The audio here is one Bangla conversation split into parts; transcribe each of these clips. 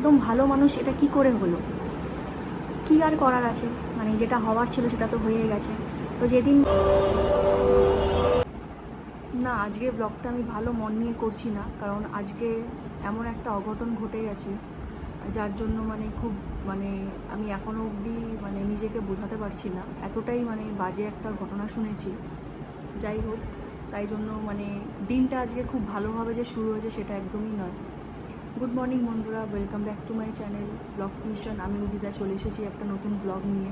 একদম ভালো মানুষ এটা কি করে হলো, কি আর করার আছে, মানে যেটা হওয়ার ছিল সেটা তো হয়ে গেছে। তো যেদিন না, আজকে ব্লগটা আমি ভালো মন নিয়ে করছি না, কারণ আজকে এমন একটা অঘটন ঘটে গেছে যার জন্য খুব আমি এখনও অবধি নিজেকে বোঝাতে পারছি না, এতটাই বাজে একটা ঘটনা শুনেছি। যাই হোক, তাই জন্য দিনটা আজকে খুব ভালোভাবে যে শুরু হয়েছে সেটা একদমই নয়। গুড মর্নিং বন্ধুরা, welcome back to my channel blog fusion. আমি উদিতা চলে এসেছি একটা নতুন ব্লগ নিয়ে।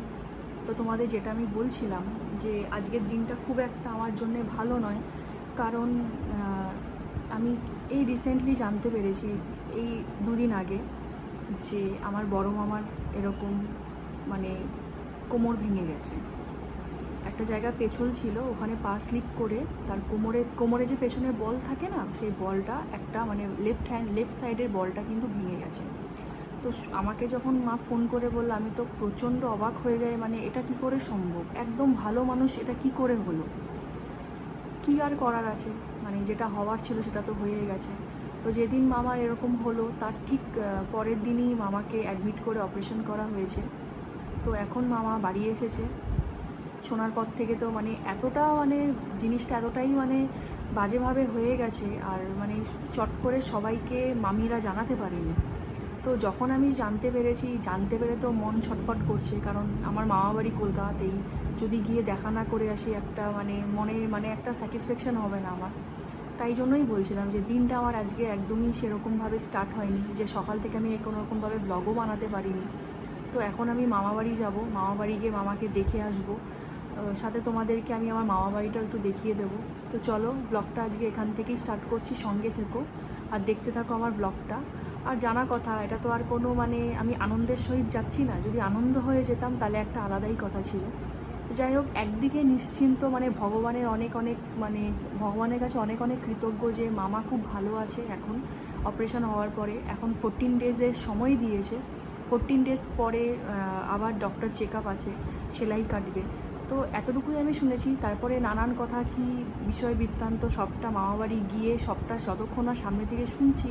তো তোমাদের যেটা আমি বলছিলাম যে আজকের দিনটা খুব একটা আমার জন্য ভালো নয়, কারণ আমি এই রিসেন্টলি জানতে পেরেছি এই দুদিন আগে যে আমার বড় মামার এরকম কোমর ভেঙে গেছে। একটা জায়গায় পেছল ছিল, ওখানে পা স্লিপ করে তার কোমরে যে পেছনে বল থাকে না, সেই বলটা একটা লেফট সাইডের বলটা কিন্তু ভেঙে গেছে। তো আমাকে যখন মা ফোন করে বললো, আমি তো প্রচণ্ড অবাক হয়ে যাই, এটা কি করে সম্ভব, একদম ভালো মানুষ এটা কি করে হলো, কি আর করার আছে, যেটা হওয়ার ছিল সেটা তো হয়ে গেছে। তো যেদিন মামার এরকম হলো তার ঠিক পরের দিনই মামাকে অ্যাডমিট করে অপারেশন করা হয়েছে। তো এখন মামা বাড়ি এসেছে। শোনার পর থেকে তো এতটা জিনিসটা এতটাই বাজেভাবে হয়ে গেছে, আর চট করে সবাইকে মামিরা জানাতে পারেনি। তো যখন আমি জানতে পেরে তো মন ছটফট করছে, কারণ আমার মামা বাড়ি কলকাতাতেই, যদি গিয়ে দেখা না করে আসি একটা মনে একটা স্যাটিসফ্যাকশান হবে না আমার। তাই জন্যই বলছিলাম যে দিনটা আমার আজকে একদমই সেরকমভাবে স্টার্ট হয়নি, যে সকাল থেকে আমি কোনোরকমভাবে ব্লগও বানাতে পারিনি। তো এখন আমি মামা বাড়ি যাবো, মামা বাড়ি গিয়ে মামাকে দেখে আসবো, সাথে তোমাদেরকে আমি আমার মামা বাড়িটাও একটু দেখিয়ে দেবো। তো চলো, ব্লগটা আজকে এখান থেকেই স্টার্ট করছি, সঙ্গে থেকো আর দেখতে থাকো আমার ব্লগটা। আর জানা কথা, এটা তো আর কোনো আমি আনন্দের সহিত যাচ্ছি না, যদি আনন্দ হয়ে যেতাম তাহলে একটা আলাদাই কথা ছিল। যাই হোক, একদিকে নিশ্চিন্ত, ভগবানের অনেক ভগবানের কাছে অনেক কৃতজ্ঞ যে মামা খুব ভালো আছে এখন অপারেশন হওয়ার পরে। এখন 14 ডেজের সময় দিয়েছে, 14 ডেজ পরে আবার ডক্টর চেক আপ আছে, সেলাই কাটবে। তো এতটুকুই আমি শুনেছি, তারপরে নানান কথা কি বিষয় বৃত্তান্ত সবটা মামাবাড়ি গিয়ে সবটা যতক্ষণ না সামনে থেকে শুনছি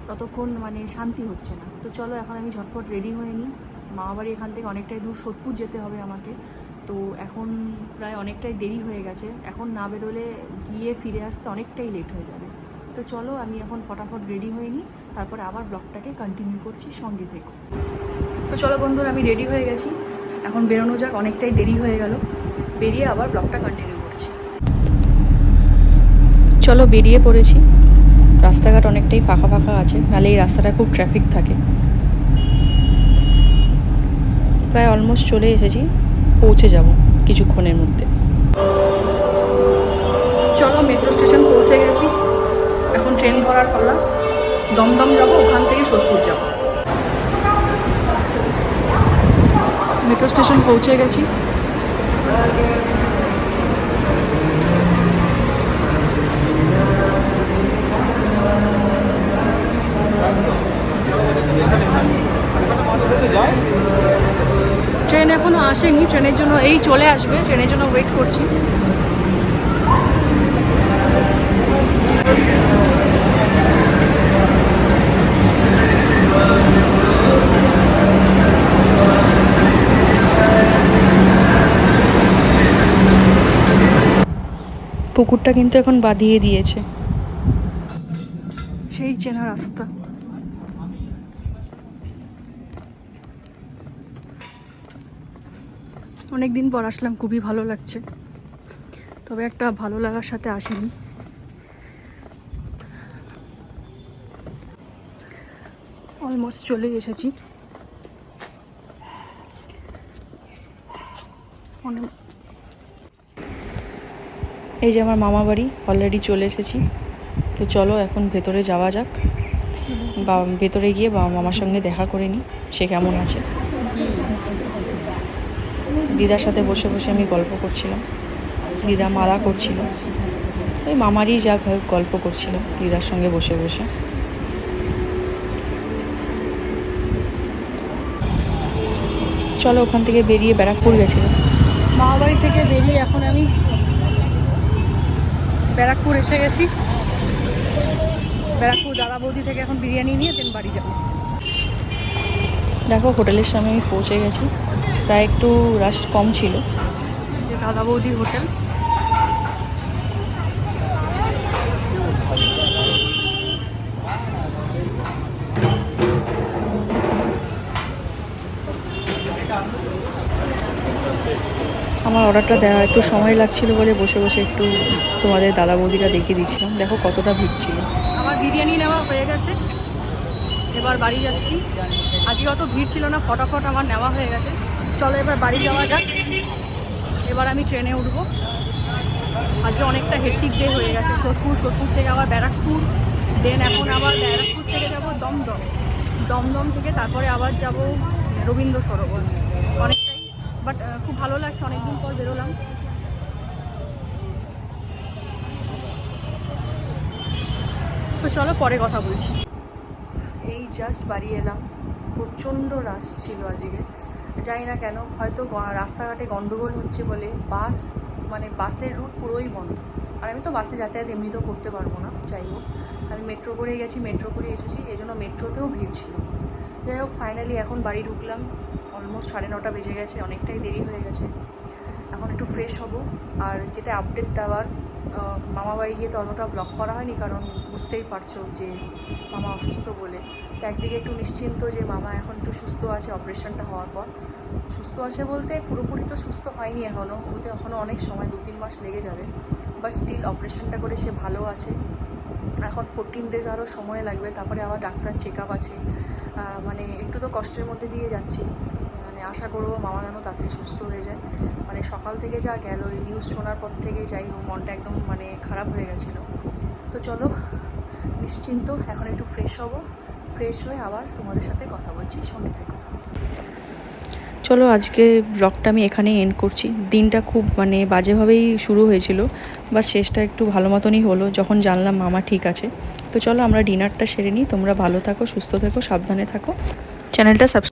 ততক্ষণ শান্তি হচ্ছে না। তো চলো, এখন আমি ঝটপট রেডি হয়ে নিই। মামাবাড়ি এখান থেকে অনেকটাই দূর, সোদপুর যেতে হবে আমাকে। তো এখন প্রায় অনেকটাই দেরি হয়ে গেছে, এখন না বেরোলে গিয়ে ফিরে আসতে অনেকটাই লেট হয়ে যাবে। তো চলো, আমি এখন ফটাফট রেডি হয়ে নিই, তারপরে আবার ব্লগটাকে কন্টিনিউ করছি, সঙ্গে থেকো। তো চলো বন্ধুরা, আমি রেডি হয়ে গেছি, এখন বেরোনো যাক, অনেকটাই দেরি হয়ে গেল, বেরিয়ে আবার ব্লগটা কন্টিনিউ করছি। চলো, বেরিয়ে পড়েছি। রাস্তাঘাট অনেকটাই ফাঁকা ফাঁকা আছে, নাহলে এই রাস্তাটা খুব ট্রাফিক থাকে। প্রায় অলমোস্ট চলে এসেছি, পৌঁছে যাব কিছুক্ষণের মধ্যে। চলো, মেট্রো স্টেশন পৌঁছে গেছি, এখন ট্রেন ধরার পালা। দমদম যাব, ওখান থেকে সোদপুর যাব। মেট্রো স্টেশন পৌঁছে গেছি। ট্রেন এখনো আসেনি, ট্রেনের জন্য এই চলে আসবে, ট্রেনের জন্য ওয়েট করছি। পুকুরটা কিন্তু এখন বাঁধিয়ে দিয়েছে, সেই চেনা রাস্তা। অনেক দিন পর আসলাম, খুবই ভালো লাগছে, তবে একটা ভালো লাগার সাথে আসেনি। অলমোস্ট চলে এসেছি। এই যে আমার মামা বাড়ি, অলরেডি চলে এসেছি। তো চলো, এখন ভেতরে যাওয়া যাক, বা ভেতরে গিয়ে বাবা মামার সঙ্গে দেখা করে নিই, সে কেমন আছে। দিদার সাথে বসে বসে আমি গল্প করছিলাম, দিদা মালা করছিল, ওই মামারই যা গল্প করছিলাম দিদার সঙ্গে বসে বসে। চলো, ওখান থেকে বেরিয়ে ব্যারাকপুর গেছিলাম, মামাবাড়ি থেকে বেরিয়ে এখন আমি ব্যারাকপুর এসে গেছি। ব্যারাকপুর দাদা বৌদি থেকে এখন বিরিয়ানি নিয়ে দেন বাড়ি যাবো। দেখো হোটেলের সামনে আমি পৌঁছে গেছি, প্রায় একটু রাশ কম ছিল। যে দাদা বৌদির হোটেল। আমার অর্ডারটা দেওয়া একটু সময় লাগছিল বলে বসে বসে একটু তোমাদের দাদা বৌদিটা দেখিয়ে দিচ্ছিলাম। দেখো কতটা ভিড় ছিল। আমার বিরিয়ানি নেওয়া হয়ে গেছে, এবার বাড়ি যাচ্ছি। আজকে অত ভিড় ছিল না, ফটাফট আমার নেওয়া হয়ে গেছে। চলো এবার বাড়ি যাওয়া যাক। এবার আমি ট্রেনে উঠবো। আজকে অনেকটা হেক্টিক ডে হয়ে গেছে। সোদপুর থেকে আবার ব্যারাকপুর, দেন এখন আবার ব্যারাকপুর থেকে যাব দমদম, দমদম থেকে তারপরে আবার যাব রবীন্দ্র সরোবর। অনেকটাই, বাট খুব ভালো লাগছে, অনেকদিন পর বেরোলাম। তো চলো পরে কথা বলছি। এই জাস্ট বাড়ি এলাম, প্রচণ্ড রাশ ছিল আজকে। জানি না কেন, হয়তো রাস্তাঘাটে গন্ডগোল হচ্ছে বলে বাসের রুট পুরোই বন্ধ। আর আমি তো বাসে যাতায়াত এমনিতেও করতে পারবো না। যাই হোক, আমি মেট্রো করে গেছি, মেট্রো করে এসেছি, এই জন্য মেট্রোতেও ভিড় ছিল। যাই হোক, ফাইনালি এখন বাড়ি ঢুকলাম। অলমোস্ট 9:30 বেজে গেছে, অনেকটাই দেরি হয়ে গেছে। এখন একটু ফ্রেশ হব। আর যেটা আপডেট দেওয়ার, মামা বাড়ি গিয়ে তো অতটা ব্লগ করা হয়নি, কারণ বুঝতেই পারছো যে মামা অসুস্থ বলে। তো একদিকে একটু নিশ্চিন্ত যে মামা এখন একটু সুস্থ আছে অপারেশনটা হওয়ার পর। সুস্থ আছে বলতে পুরোপুরি তো সুস্থ হয়নি এখনও, ওতে এখনও অনেক সময়, 2-3 মাস লেগে যাবে। বাট স্টিল অপারেশনটা করে সে ভালো আছে। এখন 14 days আরও সময় লাগবে, তারপরে আবার ডাক্তার চেক আপ আছে। মানে একটু তো কষ্টের মধ্যে দিয়ে যাচ্ছি। মানে আশা করবো মামা যেন তাড়াতাড়ি সুস্থ হয়ে যায়। মানে সকাল থেকে যা গেল, এই নিউজ শোনার পর থেকে যাই হোক, মনটা একদম খারাপ হয়ে গেছিলো। তো চলো, নিশ্চিন্ত, এখন একটু ফ্রেশ হব। ফ্রেশ হয়ে আবার তোমাদের সাথে কথা বলছি, সঙ্গে থেকো। চলো, আজকে ব্লগটা আমি এখানেই এন্ড করছি। দিনটা খুব বাজেভাবেই শুরু হয়েছিল, বাট শেষটা একটু ভালো মতনই হলো যখন জানলাম মামা ঠিক আছে। তো চলো আমরা ডিনারটা সেরে নিই। তোমরা ভালো থাকো, সুস্থ থেকো, সাবধানে থাকো। চ্যানেলটা সাবস্ক্রাইব